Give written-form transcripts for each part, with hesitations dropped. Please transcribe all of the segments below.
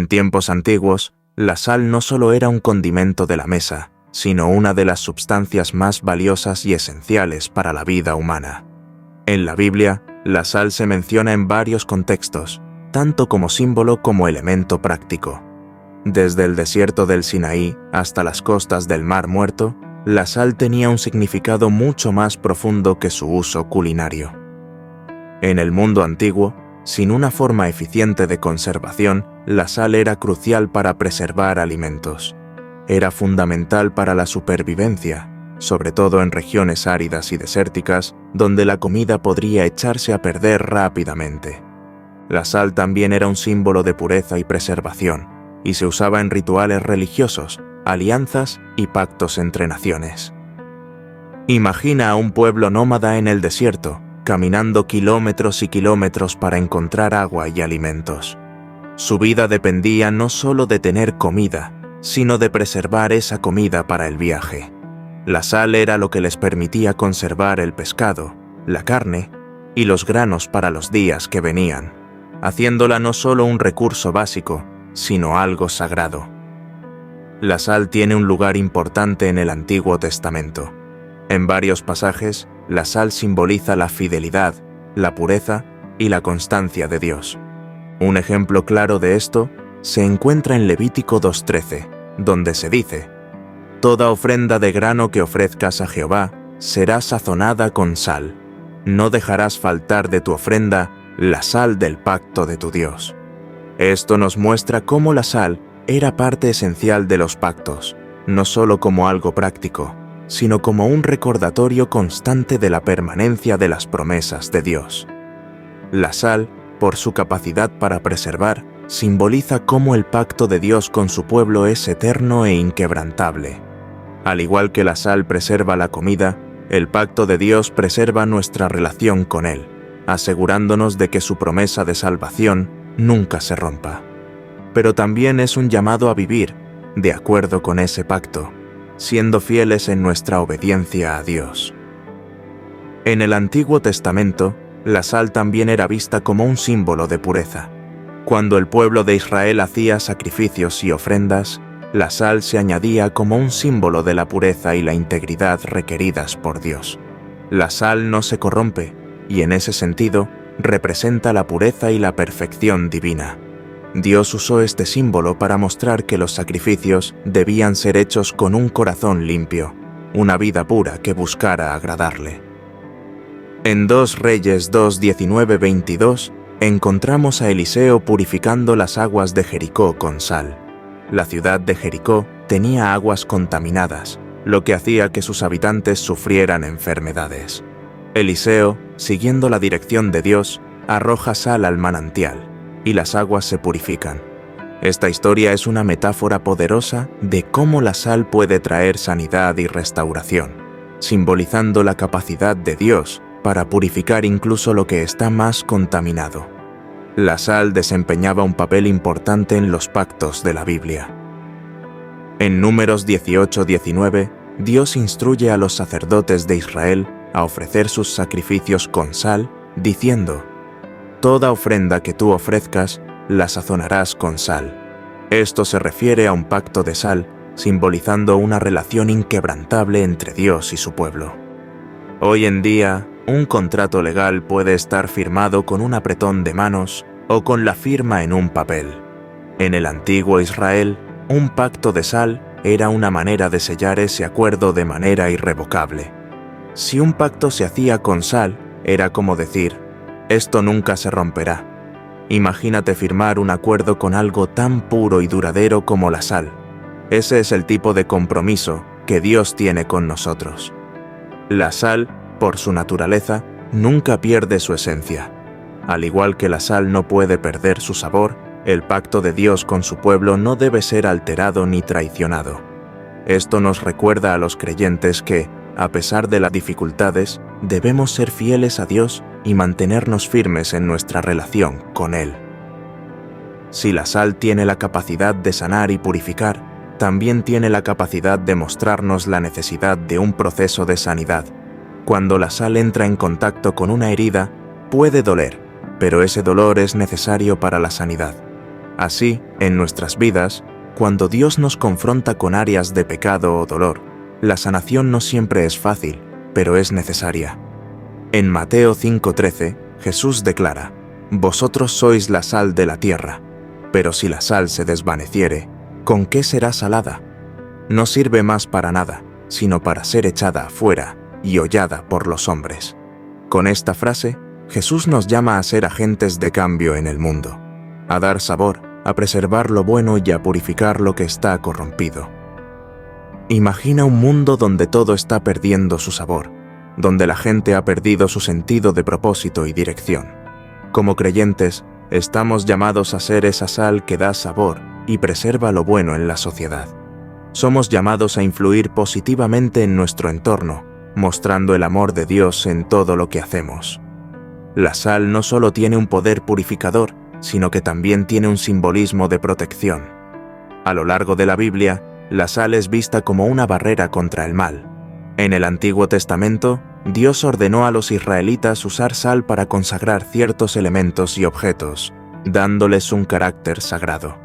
En tiempos antiguos, la sal no solo era un condimento de la mesa, sino una de las sustancias más valiosas y esenciales para la vida humana. En la Biblia, la sal se menciona en varios contextos, tanto como símbolo como elemento práctico. Desde el desierto del Sinaí hasta las costas del Mar Muerto, la sal tenía un significado mucho más profundo que su uso culinario. En el mundo antiguo, sin una forma eficiente de conservación, la sal era crucial para preservar alimentos. Era fundamental para la supervivencia, sobre todo en regiones áridas y desérticas, donde la comida podría echarse a perder rápidamente. La sal también era un símbolo de pureza y preservación, y se usaba en rituales religiosos, alianzas y pactos entre naciones. Imagina a un pueblo nómada en el desierto, caminando kilómetros y kilómetros para encontrar agua y alimentos. Su vida dependía no solo de tener comida, sino de preservar esa comida para el viaje. La sal era lo que les permitía conservar el pescado, la carne y los granos para los días que venían, haciéndola no solo un recurso básico, sino algo sagrado. La sal tiene un lugar importante en el Antiguo Testamento. En varios pasajes, la sal simboliza la fidelidad, la pureza y la constancia de Dios. Un ejemplo claro de esto se encuentra en Levítico 2:13, donde se dice: «Toda ofrenda de grano que ofrezcas a Jehová será sazonada con sal. No dejarás faltar de tu ofrenda la sal del pacto de tu Dios». Esto nos muestra cómo la sal era parte esencial de los pactos, no solo como algo práctico, sino como un recordatorio constante de la permanencia de las promesas de Dios. La sal, por su capacidad para preservar, simboliza cómo el pacto de Dios con su pueblo es eterno e inquebrantable. Al igual que la sal preserva la comida, el pacto de Dios preserva nuestra relación con Él, asegurándonos de que su promesa de salvación nunca se rompa. Pero también es un llamado a vivir de acuerdo con ese pacto, siendo fieles en nuestra obediencia a Dios. En el Antiguo Testamento, la sal también era vista como un símbolo de pureza. Cuando el pueblo de Israel hacía sacrificios y ofrendas, la sal se añadía como un símbolo de la pureza y la integridad requeridas por Dios. La sal no se corrompe, y en ese sentido, representa la pureza y la perfección divina. Dios usó este símbolo para mostrar que los sacrificios debían ser hechos con un corazón limpio, una vida pura que buscara agradarle. En 2 Reyes 2:19-22 encontramos a Eliseo purificando las aguas de Jericó con sal. La ciudad de Jericó tenía aguas contaminadas, lo que hacía que sus habitantes sufrieran enfermedades. Eliseo, siguiendo la dirección de Dios, arroja sal al manantial, y las aguas se purifican. Esta historia es una metáfora poderosa de cómo la sal puede traer sanidad y restauración, simbolizando la capacidad de Dios para purificar incluso lo que está más contaminado. La sal desempeñaba un papel importante en los pactos de la Biblia. En Números 18:19, Dios instruye a los sacerdotes de Israel a ofrecer sus sacrificios con sal, diciendo: «Toda ofrenda que tú ofrezcas, la sazonarás con sal». Esto se refiere a un pacto de sal, simbolizando una relación inquebrantable entre Dios y su pueblo. Hoy en día, un contrato legal puede estar firmado con un apretón de manos o con la firma en un papel. En el antiguo Israel, un pacto de sal era una manera de sellar ese acuerdo de manera irrevocable. Si un pacto se hacía con sal, era como decir: «Esto nunca se romperá». Imagínate firmar un acuerdo con algo tan puro y duradero como la sal. Ese es el tipo de compromiso que Dios tiene con nosotros. La sal, por su naturaleza, nunca pierde su esencia. Al igual que la sal no puede perder su sabor, el pacto de Dios con su pueblo no debe ser alterado ni traicionado. Esto nos recuerda a los creyentes que, a pesar de las dificultades, debemos ser fieles a Dios y mantenernos firmes en nuestra relación con Él. Si la sal tiene la capacidad de sanar y purificar, también tiene la capacidad de mostrarnos la necesidad de un proceso de sanidad. Cuando la sal entra en contacto con una herida, puede doler, pero ese dolor es necesario para la sanidad. Así, en nuestras vidas, cuando Dios nos confronta con áreas de pecado o dolor, la sanación no siempre es fácil, pero es necesaria. En Mateo 5:13, Jesús declara: «Vosotros sois la sal de la tierra, pero si la sal se desvaneciere, ¿con qué será salada? No sirve más para nada, sino para ser echada afuera y hollada por los hombres». Con esta frase, Jesús nos llama a ser agentes de cambio en el mundo, a dar sabor, a preservar lo bueno y a purificar lo que está corrompido. Imagina un mundo donde todo está perdiendo su sabor, donde la gente ha perdido su sentido de propósito y dirección. Como creyentes, estamos llamados a ser esa sal que da sabor y preserva lo bueno en la sociedad. Somos llamados a influir positivamente en nuestro entorno, mostrando el amor de Dios en todo lo que hacemos. La sal no solo tiene un poder purificador, sino que también tiene un simbolismo de protección. A lo largo de la Biblia, la sal es vista como una barrera contra el mal. En el Antiguo Testamento, Dios ordenó a los israelitas usar sal para consagrar ciertos elementos y objetos, dándoles un carácter sagrado.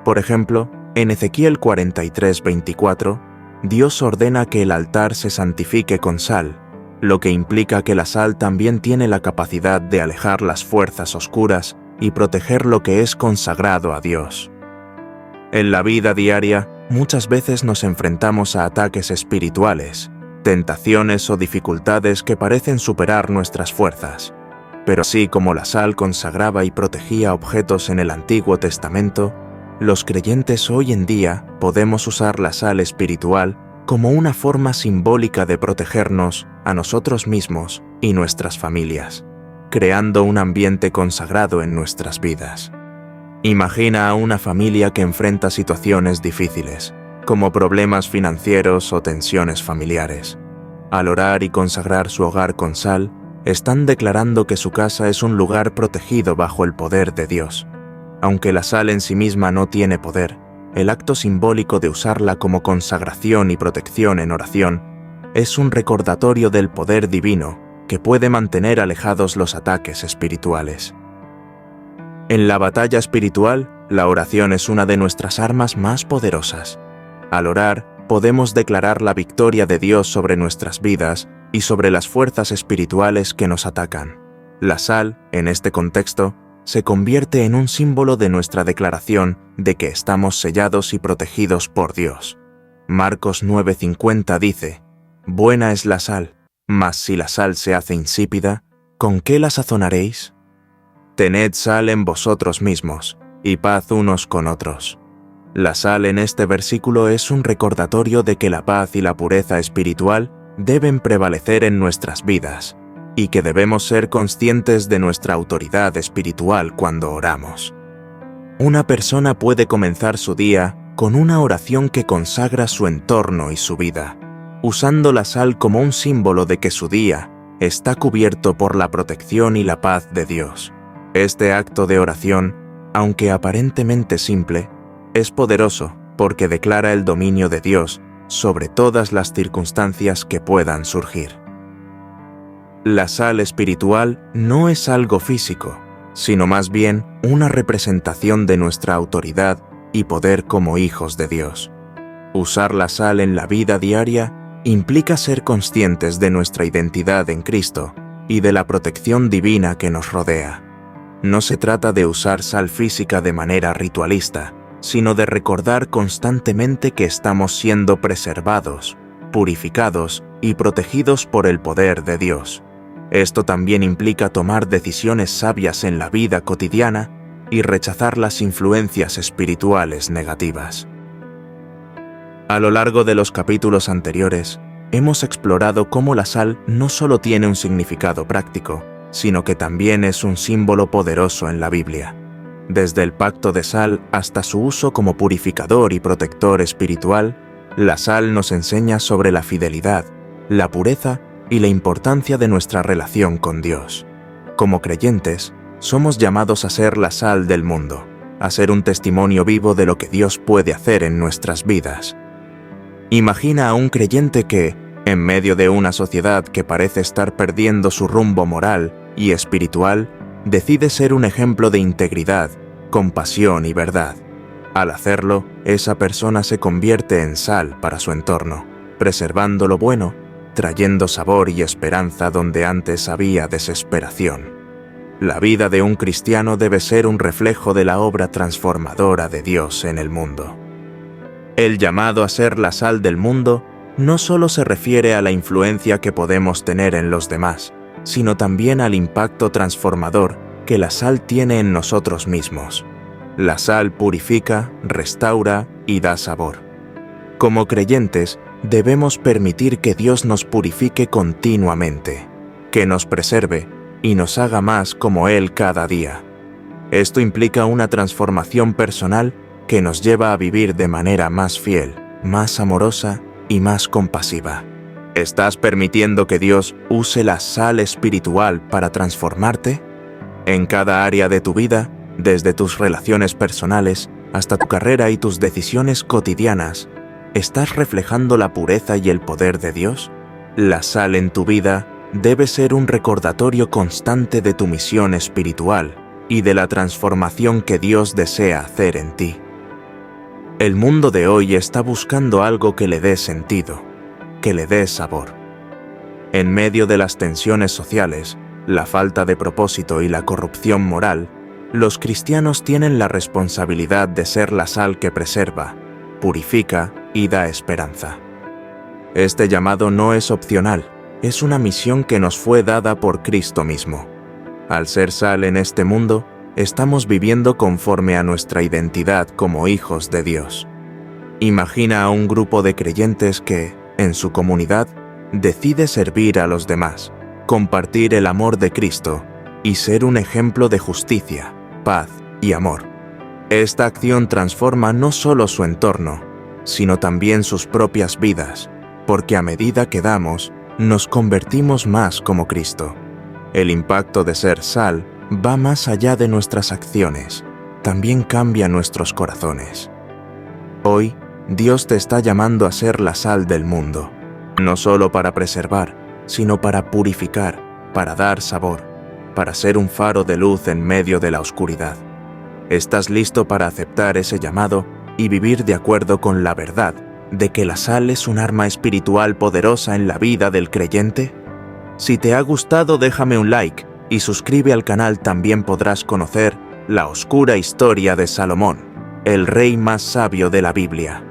Por ejemplo, en Ezequiel 43:24, Dios ordena que el altar se santifique con sal, lo que implica que la sal también tiene la capacidad de alejar las fuerzas oscuras y proteger lo que es consagrado a Dios. En la vida diaria, muchas veces nos enfrentamos a ataques espirituales, tentaciones o dificultades que parecen superar nuestras fuerzas. Pero así como la sal consagraba y protegía objetos en el Antiguo Testamento, los creyentes hoy en día podemos usar la sal espiritual como una forma simbólica de protegernos a nosotros mismos y nuestras familias, creando un ambiente consagrado en nuestras vidas. Imagina a una familia que enfrenta situaciones difíciles, como problemas financieros o tensiones familiares. Al orar y consagrar su hogar con sal, están declarando que su casa es un lugar protegido bajo el poder de Dios. Aunque la sal en sí misma no tiene poder, el acto simbólico de usarla como consagración y protección en oración es un recordatorio del poder divino que puede mantener alejados los ataques espirituales. En la batalla espiritual, la oración es una de nuestras armas más poderosas. Al orar, podemos declarar la victoria de Dios sobre nuestras vidas y sobre las fuerzas espirituales que nos atacan. La sal, en este contexto, se convierte en un símbolo de nuestra declaración de que estamos sellados y protegidos por Dios. Marcos 9:50 dice: «Buena es la sal, mas si la sal se hace insípida, ¿con qué la sazonaréis? Tened sal en vosotros mismos, y paz unos con otros». La sal en este versículo es un recordatorio de que la paz y la pureza espiritual deben prevalecer en nuestras vidas, y que debemos ser conscientes de nuestra autoridad espiritual cuando oramos. Una persona puede comenzar su día con una oración que consagra su entorno y su vida, usando la sal como un símbolo de que su día está cubierto por la protección y la paz de Dios. Este acto de oración, aunque aparentemente simple, es poderoso porque declara el dominio de Dios sobre todas las circunstancias que puedan surgir. La sal espiritual no es algo físico, sino más bien una representación de nuestra autoridad y poder como hijos de Dios. Usar la sal en la vida diaria implica ser conscientes de nuestra identidad en Cristo y de la protección divina que nos rodea. No se trata de usar sal física de manera ritualista, sino de recordar constantemente que estamos siendo preservados, purificados y protegidos por el poder de Dios. Esto también implica tomar decisiones sabias en la vida cotidiana y rechazar las influencias espirituales negativas. A lo largo de los capítulos anteriores, hemos explorado cómo la sal no solo tiene un significado práctico, sino que también es un símbolo poderoso en la Biblia. Desde el pacto de sal hasta su uso como purificador y protector espiritual, la sal nos enseña sobre la fidelidad, la pureza y la importancia de nuestra relación con Dios. Como creyentes, somos llamados a ser la sal del mundo, a ser un testimonio vivo de lo que Dios puede hacer en nuestras vidas. Imagina a un creyente que, en medio de una sociedad que parece estar perdiendo su rumbo moral y espiritual, decide ser un ejemplo de integridad, compasión y verdad. Al hacerlo, esa persona se convierte en sal para su entorno, preservando lo bueno, trayendo sabor y esperanza donde antes había desesperación. La vida de un cristiano debe ser un reflejo de la obra transformadora de Dios en el mundo. El llamado a ser la sal del mundo no solo se refiere a la influencia que podemos tener en los demás, sino también al impacto transformador que la sal tiene en nosotros mismos. La sal purifica, restaura y da sabor. Como creyentes, debemos permitir que Dios nos purifique continuamente, que nos preserve y nos haga más como Él cada día. Esto implica una transformación personal que nos lleva a vivir de manera más fiel, más amorosa y más compasiva. ¿Estás permitiendo que Dios use la sal espiritual para transformarte? En cada área de tu vida, desde tus relaciones personales hasta tu carrera y tus decisiones cotidianas, ¿estás reflejando la pureza y el poder de Dios? La sal en tu vida debe ser un recordatorio constante de tu misión espiritual y de la transformación que Dios desea hacer en ti. El mundo de hoy está buscando algo que le dé sentido, que le dé sabor. En medio de las tensiones sociales, la falta de propósito y la corrupción moral, los cristianos tienen la responsabilidad de ser la sal que preserva, purifica y da esperanza. Este llamado no es opcional, es una misión que nos fue dada por Cristo mismo. Al ser sal en este mundo, estamos viviendo conforme a nuestra identidad como hijos de Dios. Imagina a un grupo de creyentes que, en su comunidad, decide servir a los demás, compartir el amor de Cristo y ser un ejemplo de justicia, paz y amor. Esta acción transforma no solo su entorno, sino también sus propias vidas, porque a medida que damos, nos convertimos más como Cristo. El impacto de ser sal va más allá de nuestras acciones, también cambia nuestros corazones. Hoy, Dios te está llamando a ser la sal del mundo, no solo para preservar, sino para purificar, para dar sabor, para ser un faro de luz en medio de la oscuridad. ¿Estás listo para aceptar ese llamado y vivir de acuerdo con la verdad de que la sal es un arma espiritual poderosa en la vida del creyente? Si te ha gustado, déjame un like y suscribe al canal. También podrás conocer la oscura historia de Salomón, el rey más sabio de la Biblia.